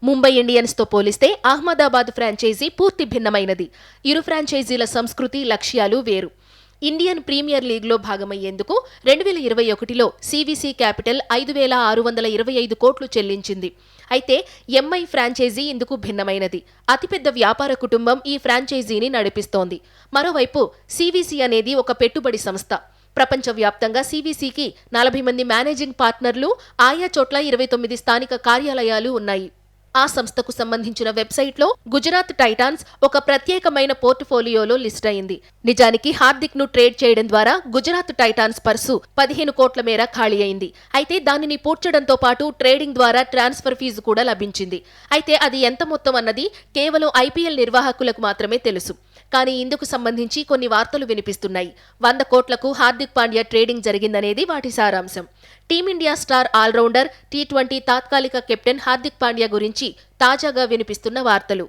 ముంబై ఇండియన్స్తో పోలిస్తే అహ్మదాబాద్ ఫ్రాంచైజీ పూర్తి భిన్నమైనది. ఇరు ఫ్రాంచైజీల సంస్కృతి, లక్ష్యాలు వేరు. ఇండియన్ ప్రీమియర్ లీగ్లో భాగమయ్యేందుకు 2021లో సివిసి క్యాపిటల్ 5,625 కోట్లు చెల్లించింది. అయితే ఎంఐ ఫ్రాంచైజీ ఇందుకు భిన్నమైనది. అతిపెద్ద వ్యాపార కుటుంబం ఈ ఫ్రాంచైజీని నడిపిస్తోంది. మరోవైపు సివిసి అనేది ఒక పెట్టుబడి సంస్థ. ప్రపంచవ్యాప్తంగా సివిసికి 40 మంది మేనేజింగ్ పార్ట్నర్లు, ఆయా చోట్ల 29 స్థానిక కార్యాలయాలు ఉన్నాయి. ఆ సంస్థకు సంబంధించిన వెబ్సైట్లో గుజరాత్ టైటాన్స్ ఒక ప్రత్యేకమైన పోర్ట్ఫోలియోలో లిస్ట్ అయింది. నిజానికి హార్దిక్ ను ట్రేడ్ చేయడం ద్వారా గుజరాత్ టైటాన్స్ పర్సు 15 కోట్ల మేర ఖాళీ అయింది. అయితే దానిని పూడ్చడంతో పాటు ట్రేడింగ్ ద్వారా ట్రాన్స్ఫర్ ఫీజు కూడా లభించింది. అయితే అది ఎంత మొత్తం అన్నది కేవలం ఐపీఎల్ నిర్వాహకులకు మాత్రమే తెలుసు. కానీ ఇందుకు సంబంధించి కొన్ని వార్తలు వినిపిస్తున్నాయి. 100 కోట్లకు హార్దిక్ పాండ్యా ట్రేడింగ్ జరిగిందనేది వాటి సారాంశం. టీమిండియా స్టార్ ఆల్రౌండర్, టీ20 తాత్కాలిక కెప్టెన్ హార్దిక్ పాండ్యా గురించి తాజాగా వినిపిస్తున్న వార్తలు.